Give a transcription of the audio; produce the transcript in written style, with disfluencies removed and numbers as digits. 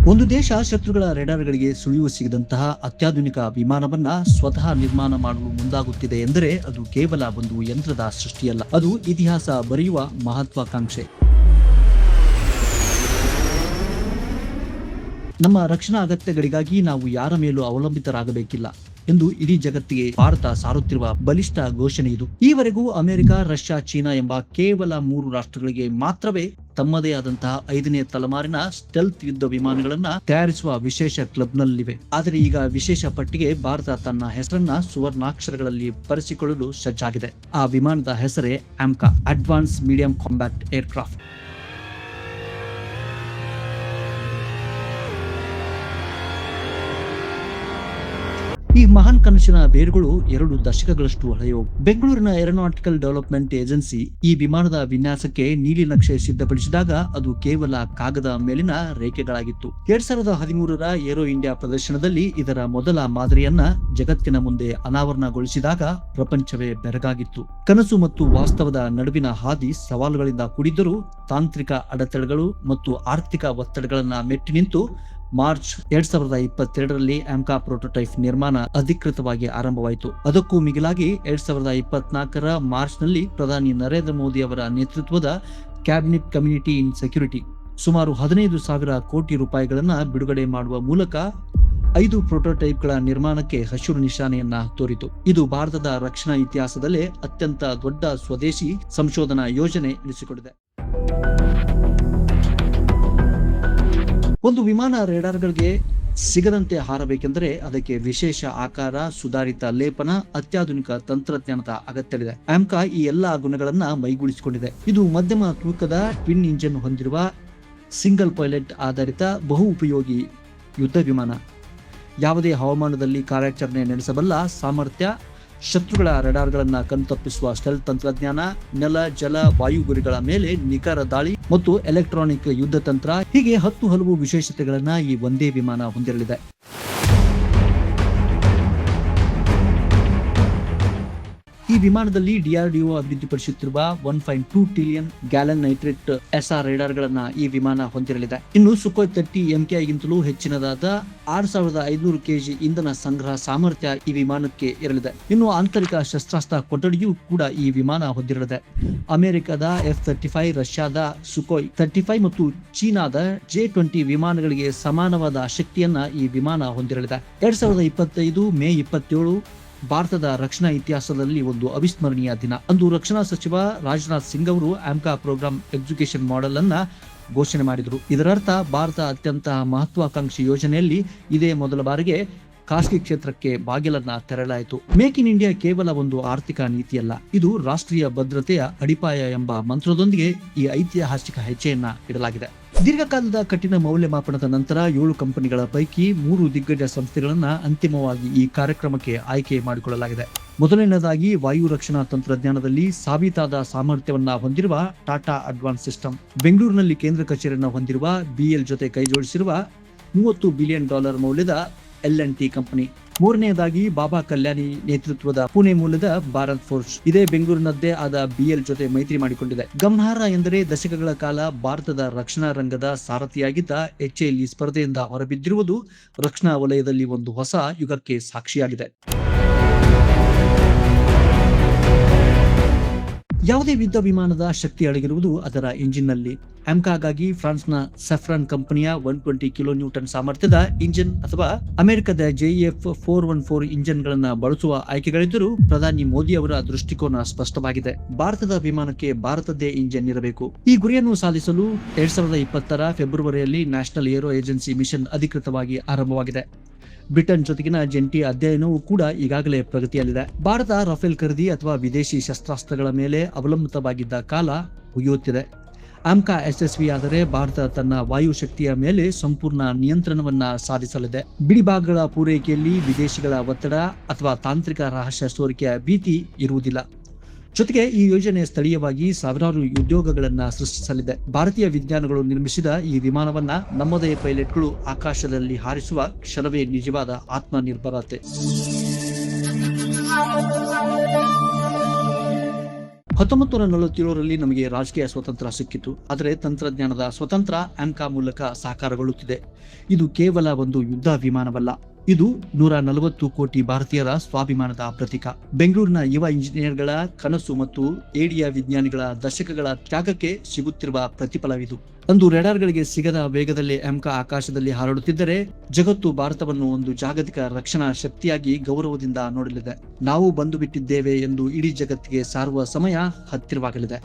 ಒಂದು ದೇಶ ಶತ್ರುಗಳ ರೇಡಾರ್ಗಳಿಗೆ ಸುಳಿವು ಸಿಗದಂತಹ ಅತ್ಯಾಧುನಿಕ ವಿಮಾನವನ್ನ ಸ್ವತಃ ನಿರ್ಮಾಣ ಮಾಡಲು ಮುಂದಾಗುತ್ತಿದೆ ಎಂದರೆ ಅದು ಕೇವಲ ಒಂದು ಯಂತ್ರದ ಸೃಷ್ಟಿಯಲ್ಲ, ಅದು ಇತಿಹಾಸ ಬರೆಯುವ ಮಹತ್ವಾಕಾಂಕ್ಷೆ. ನಮ್ಮ ರಕ್ಷಣಾ ಅಗತ್ಯಗಳಿಗಾಗಿ ನಾವು ಯಾರ ಮೇಲೂ ಅವಲಂಬಿತರಾಗಬೇಕಿಲ್ಲ ಎಂದು ಇಡೀ ಜಗತ್ತಿಗೆ ಭಾರತ ಸಾರುತ್ತಿರುವ ಬಲಿಷ್ಠ ಘೋಷಣೆ ಇದು. ಈವರೆಗೂ ಅಮೆರಿಕ, ರಷ್ಯಾ, ಚೀನಾ ಎಂಬ ಕೇವಲ 3 ರಾಷ್ಟ್ರಗಳಿಗೆ ಮಾತ್ರವೇ ತಮ್ಮದೇ ಆದಂತಹ 5ನೇ ತಲೆಮಾರಿನ ಸ್ಟೆಲ್ತ್ ಯುದ್ಧ ವಿಮಾನಗಳನ್ನ ತಯಾರಿಸುವ ವಿಶೇಷ ಕ್ಲಬ್ನಲ್ಲಿವೆ. ಆದರೆ ಈಗ ವಿಶೇಷ ಪಟ್ಟಿಗೆ ಭಾರತ ತನ್ನ ಹೆಸರನ್ನ ಸುವರ್ಣಾಕ್ಷರಗಳಲ್ಲಿ ಬರೆಸಿಕೊಳ್ಳಲು ಸಜ್ಜಾಗಿದೆ. ಆ ವಿಮಾನದ ಹೆಸರೇ ಆಮ್ಕಾ, ಅಡ್ವಾನ್ಸ್ ಮೀಡಿಯಂ ಕಾಂಬ್ಯಾಟ್ ಏರ್ಕ್ರಾಫ್ಟ್. ಈ ಮಹಾನ್ ಕನಸಿನ ಬೇರುಗಳು 2 ದಶಕಗಳಷ್ಟು ಹಳೆಯವು. ಬೆಂಗಳೂರಿನ ಏರೋನಾಟಿಕಲ್ ಡೆವಲಪ್ಮೆಂಟ್ ಏಜೆನ್ಸಿ ಈ ವಿಮಾನದ ವಿನ್ಯಾಸಕ್ಕೆ ನೀಲಿ ನಕ್ಷೆ ಸಿದ್ಧಪಡಿಸಿದಾಗ ಅದು ಕೇವಲ ಕಾಗದ ಮೇಲಿನ ರೇಖೆಗಳಾಗಿತ್ತು. 2013ರ ಏರೋ ಇಂಡಿಯಾ ಪ್ರದರ್ಶನದಲ್ಲಿ ಇದರ ಮೊದಲ ಮಾದರಿಯನ್ನ ಜಗತ್ತಿನ ಮುಂದೆ ಅನಾವರಣಗೊಳಿಸಿದಾಗ ಪ್ರಪಂಚವೇ ಬೆರಗಾಗಿತ್ತು. ಕನಸು ಮತ್ತು ವಾಸ್ತವದ ನಡುವಿನ ಹಾದಿ ಸವಾಲುಗಳಿಂದ ಕೂಡಿದ್ದರೂ ತಾಂತ್ರಿಕ ಅಡೆತಡೆಗಳು ಮತ್ತು ಆರ್ಥಿಕ ಒತ್ತಡಗಳನ್ನ ಮೆಟ್ಟಿ ನಿಂತು ಮಾರ್ಚ್ 2022ರಲ್ಲಿ ಆಮ್ಕಾ ಪ್ರೋಟೋಟೈಪ್ ನಿರ್ಮಾಣ ಅಧಿಕೃತವಾಗಿ ಆರಂಭವಾಯಿತು. ಅದಕ್ಕೂ ಮಿಗಿಲಾಗಿ 2024ರ ಮಾರ್ಚ್ನಲ್ಲಿ ಪ್ರಧಾನಿ ನರೇಂದ್ರ ಮೋದಿ ಅವರ ನೇತೃತ್ವದ ಕ್ಯಾಬಿನೆಟ್ ಕಮ್ಯುನಿಟಿ ಇನ್ ಸೆಕ್ಯೂರಿಟಿ ಸುಮಾರು 15,000 ಕೋಟಿ ರೂಪಾಯಿಗಳನ್ನ ಬಿಡುಗಡೆ ಮಾಡುವ ಮೂಲಕ 5 ಪ್ರೋಟೋಟೈಪ್ಗಳ ನಿರ್ಮಾಣಕ್ಕೆ ಹಸಿರು ನಿಶಾನೆಯನ್ನ ತೋರಿತು. ಇದು ಭಾರತದ ರಕ್ಷಣಾ ಇತಿಹಾಸದಲ್ಲೇ ಅತ್ಯಂತ ದೊಡ್ಡ ಸ್ವದೇಶಿ ಸಂಶೋಧನಾ ಯೋಜನೆ ಎನಿಸಿಕೊಂಡಿದೆ. ಒಂದು ವಿಮಾನ ರೇಡಾರ್ಗಳಿಗೆ ಸಿಗದಂತೆ ಹಾರಬೇಕೆಂದರೆ ಅದಕ್ಕೆ ವಿಶೇಷ ಆಕಾರ, ಸುಧಾರಿತ ಲೇಪನ, ಅತ್ಯಾಧುನಿಕ ತಂತ್ರಜ್ಞಾನದ ಅಗತ್ಯವಿದೆ. ಆಮ್ಕಾ ಈ ಎಲ್ಲಾ ಗುಣಗಳನ್ನ ಮೈಗೂಡಿಸಿಕೊಂಡಿದೆ. ಇದು ಮಧ್ಯಮ ತೂಕದ ಟ್ವಿನ್ ಇಂಜಿನ್ ಹೊಂದಿರುವ ಸಿಂಗಲ್ ಪೈಲಟ್ ಆಧಾರಿತ ಬಹು ಉಪಯೋಗಿ ಯುದ್ಧ ವಿಮಾನ. ಯಾವುದೇ ಹವಾಮಾನದಲ್ಲಿ ಕಾರ್ಯಾಚರಣೆ ನಡೆಸಬಲ್ಲ ಸಾಮರ್ಥ್ಯ, ಶತ್ರುಗಳ ರೇಡಾರ್ಗಳನ್ನ ಕಣ್ತಪ್ಪಿಸುವ ಸ್ಟೆಲ್ತ್ ತಂತ್ರಜ್ಞಾನ, ನೆಲ, ಜಲ, ವಾಯು ಗುರಿಗಳ ಮೇಲೆ ನಿಖರ ದಾಳಿ ಮತ್ತು ಎಲೆಕ್ಟ್ರಾನಿಕ್ ಯುದ್ಧ ತಂತ್ರ, ಹೀಗೆ 10 ಹಲವು ವಿಶೇಷತೆಗಳನ್ನ ಈ ಒಂದೇ ವಿಮಾನ ಹೊಂದಿರಲಿದೆ. ಈ ವಿಮಾನದಲ್ಲಿ DRDO ಅಭಿವೃದ್ಧಿಪಡಿಸುತ್ತಿರುವ 1.2 trillion gallon nitrate SR ರೇಡಾರ್ಗಳನ್ನ ಈ ವಿಮಾನ ಹೊಂದಿರಲಿದೆ. ಇನ್ನು ಸುಖೋಯ್ 30 MKI ಗಿಂತಲೂ ಹೆಚ್ಚಿನದಾದ 6500 kg ಇಂಧನ ಸಂಗ್ರಹ ಸಾಮರ್ಥ್ಯ ಈ ವಿಮಾನಕ್ಕೆ ಇರಲಿದೆ. ಇನ್ನು ಆಂತರಿಕ ಶಸ್ತ್ರಾಸ್ತ್ರ ಕೊಠಡಿಯೂ ಕೂಡ ಈ ವಿಮಾನ ಹೊಂದಿರಲಿದೆ. ಅಮೆರಿಕದ F-35, ರಷ್ಯಾದ ಸುಖೋಯ್ 35 ಮತ್ತು ಚೀನಾದ J-20 ವಿಮಾನಗಳಿಗೆ ಸಮಾನವಾದ ಶಕ್ತಿಯನ್ನ ಈ ವಿಮಾನ ಹೊಂದಿರಲಿದೆ. 2025 ಮೇ 27 ಭಾರತದ ರಕ್ಷಣಾ ಇತಿಹಾಸದಲ್ಲಿ ಒಂದು ಅವಿಸ್ಮರಣೀಯ ದಿನ. ಅಂದು ರಕ್ಷಣಾ ಸಚಿವ ರಾಜನಾಥ್ ಸಿಂಗ್ ಅವರು ಆಮ್ಕಾ ಪ್ರೋಗ್ರಾಮ್ ಎಕ್ಸಿಕ್ಯೂಷನ್ ಮಾಡೆಲ್ ಅನ್ನ ಘೋಷಣೆ ಮಾಡಿದರು. ಇದರರ್ಥ ಭಾರತ ಅತ್ಯಂತ ಮಹತ್ವಾಕಾಂಕ್ಷಿ ಯೋಜನೆಯಲ್ಲಿ ಇದೇ ಮೊದಲ ಬಾರಿಗೆ ಖಾಸಗಿ ಕ್ಷೇತ್ರಕ್ಕೆ ಬಾಗಿಲನ್ನ ತೆರೆಯಲಾಯಿತು. ಮೇಕ್ ಇನ್ ಇಂಡಿಯಾ ಕೇವಲ ಒಂದು ಆರ್ಥಿಕ ನೀತಿಯಲ್ಲ, ಇದು ರಾಷ್ಟ್ರೀಯ ಭದ್ರತೆಯ ಅಡಿಪಾಯ ಎಂಬ ಮಂತ್ರದೊಂದಿಗೆ ಈ ಐತಿಹಾಸಿಕ ಹೆಜ್ಜೆಯನ್ನ ಇಡಲಾಗಿದೆ. ದೀರ್ಘಕಾಲದ ಕಠಿಣ ಮೌಲ್ಯಮಾಪನದ ನಂತರ 7 ಕಂಪನಿಗಳ ಪೈಕಿ 3 ದಿಗ್ಗಜ ಸಂಸ್ಥೆಗಳನ್ನ ಅಂತಿಮವಾಗಿ ಈ ಕಾರ್ಯಕ್ರಮಕ್ಕೆ ಆಯ್ಕೆ ಮಾಡಿಕೊಳ್ಳಲಾಗಿದೆ. ಮೊದಲನೇದಾಗಿ ವಾಯು ರಕ್ಷಣಾ ತಂತ್ರಜ್ಞಾನದಲ್ಲಿ ಸಾಬೀತಾದ ಸಾಮರ್ಥ್ಯವನ್ನ ಹೊಂದಿರುವ ಟಾಟಾ ಅಡ್ವಾನ್ಸ್ ಸಿಸ್ಟಮ್, ಬೆಂಗಳೂರಿನಲ್ಲಿ ಕೇಂದ್ರ ಕಚೇರಿಯನ್ನು ಹೊಂದಿರುವ BL ಜೊತೆ ಕೈಜೋಡಿಸಿರುವ $30 ಬಿಲಿಯನ್ ಮೌಲ್ಯದ L&T ಕಂಪನಿ. ಮೂರನೆಯದಾಗಿ ಬಾಬಾ ಕಲ್ಯಾಣಿ ನೇತೃತ್ವದ ಪುಣೆ ಮೂಲದ ಭಾರತ್ ಫೋರ್ಸ್, ಇದೇ ಬೆಂಗಳೂರಿನದ್ದೇ ಆದ BL ಜೊತೆ ಮೈತ್ರಿ ಮಾಡಿಕೊಂಡಿದೆ. ಗಮನಾರ್ಹ ಎಂದರೆ ದಶಕಗಳ ಕಾಲ ಭಾರತದ ರಕ್ಷಣಾ ರಂಗದ ಸಾರಥಿಯಾಗಿದ್ದ HAL ಈ ಸ್ಪರ್ಧೆಯಿಂದ ಹೊರಬಿದ್ದಿರುವುದು ರಕ್ಷಣಾ ವಲಯದಲ್ಲಿ ಒಂದು ಹೊಸ ಯುಗಕ್ಕೆ ಸಾಕ್ಷಿಯಾಗಿದೆ. ಯಾವುದೇ ಯುದ್ಧ ವಿಮಾನದ ಶಕ್ತಿ ಅಡಗಿರುವುದು ಅದರ ಇಂಜಿನ್ನಲ್ಲಿ. ಆಮ್ಕಾಗಾಗಿ ಫ್ರಾನ್ಸ್ನ ಸಫ್ರಾನ್ ಕಂಪನಿಯ 120 ಕಿಲೋನ್ಯೂಟನ್ ಸಾಮರ್ಥ್ಯದ ಇಂಜಿನ್ ಅಥವಾ ಅಮೆರಿಕದ JF 414 ಇಂಜಿನ್ಗಳನ್ನ ಬಳಸುವ ಆಯ್ಕೆಗಳಿದ್ದರೂ ಪ್ರಧಾನಿ ಮೋದಿ ಅವರ ದೃಷ್ಟಿಕೋನ ಸ್ಪಷ್ಟವಾಗಿದೆ. ಭಾರತದ ವಿಮಾನಕ್ಕೆ ಭಾರತದ್ದೇ ಇಂಜಿನ್ ಇರಬೇಕು. ಈ ಗುರಿಯನ್ನು ಸಾಧಿಸಲು 2020ರ ಫೆಬ್ರವರಿಯಲ್ಲಿ ನ್ಯಾಷನಲ್ ಏರೋ ಏಜೆನ್ಸಿ ಮಿಷನ್ ಅಧಿಕೃತವಾಗಿ ಆರಂಭವಾಗಿದೆ. ಬ್ರಿಟನ್ ಜೊತೆಗಿನ ಜಂಟಿ ಅಧ್ಯಯನವೂ ಕೂಡ ಈಗಾಗಲೇ ಪ್ರಗತಿಯಲ್ಲಿದೆ. ಭಾರತ ರಫೇಲ್ ಖರೀದಿ ಅಥವಾ ವಿದೇಶಿ ಶಸ್ತ್ರಾಸ್ತ್ರಗಳ ಮೇಲೆ ಅವಲಂಬಿತವಾಗಿದ್ದ ಕಾಲ ಮುಗಿಯುತ್ತಿದೆ. ಆಮ್ಕಾ ಯಶಸ್ವಿಯಾದರೆ ಭಾರತ ತನ್ನ ವಾಯು ಶಕ್ತಿಯ ಮೇಲೆ ಸಂಪೂರ್ಣ ನಿಯಂತ್ರಣವನ್ನ ಸಾಧಿಸಲಿದೆ. ಬಿಡಿಭಾಗಗಳ ಪೂರೈಕೆಯಲ್ಲಿ ವಿದೇಶಿಗಳ ಒತ್ತಡ ಅಥವಾ ತಾಂತ್ರಿಕ ರಹಸ್ಯ ಸೋರಿಕೆಯ ಭೀತಿ ಇರುವುದಿಲ್ಲ. ಜೊತೆಗೆ ಈ ಯೋಜನೆ ಸ್ಥಳೀಯವಾಗಿ ಸಾವಿರಾರು ಉದ್ಯೋಗಗಳನ್ನ ಸೃಷ್ಟಿಸಲಿದೆ. ಭಾರತೀಯ ವಿಜ್ಞಾನಿಗಳು ನಿರ್ಮಿಸಿದ ಈ ವಿಮಾನವನ್ನ ನಮ್ಮದೇ ಪೈಲಟ್ಗಳು ಆಕಾಶದಲ್ಲಿ ಹಾರಿಸುವ ಕ್ಷಣವೇ ನಿಜವಾದ ಆತ್ಮನಿರ್ಭರತೆ. 1947ರಲ್ಲಿ ನಮಗೆ ರಾಜಕೀಯ ಸ್ವಾತಂತ್ರ್ಯ ಸಿಕ್ಕಿತು, ಆದರೆ ತಂತ್ರಜ್ಞಾನದ ಸ್ವತಂತ್ರ ಆಮ್ಕಾ ಮೂಲಕ ಸಾಕಾರಗೊಳ್ಳುತ್ತಿದೆ. ಇದು ಕೇವಲ ಒಂದು ಯುದ್ಧ ವಿಮಾನವಲ್ಲ, ಇದು 140 ಕೋಟಿ ಭಾರತೀಯರ ಸ್ವಾಭಿಮಾನದ ಪ್ರತೀಕ. ಬೆಂಗಳೂರಿನ ಯುವ ಇಂಜಿನಿಯರ್ಗಳ ಕನಸು ಮತ್ತು ಏಡಿಯ ವಿಜ್ಞಾನಿಗಳ ದಶಕಗಳ ತ್ಯಾಗಕ್ಕೆ ಸಿಗುತ್ತಿರುವ ಪ್ರತಿಫಲವಿದು. ಅಂದು ರೆಡಾರ್ಗಳಿಗೆ ಸಿಗದ ವೇಗದಲ್ಲಿ ಆಮ್ಕಾ ಆಕಾಶದಲ್ಲಿ ಹಾರಾಡುತ್ತಿದ್ದರೆ ಜಗತ್ತು ಭಾರತವನ್ನು ಒಂದು ಜಾಗತಿಕ ರಕ್ಷಣಾ ಶಕ್ತಿಯಾಗಿ ಗೌರವದಿಂದ ನೋಡಲಿದೆ. ನಾವು ಬಂದು ಬಿಟ್ಟಿದ್ದೇವೆ ಎಂದು ಇಡೀ ಜಗತ್ತಿಗೆ ಸಾರುವ ಸಮಯ ಹತ್ತಿರವಾಗಲಿದೆ.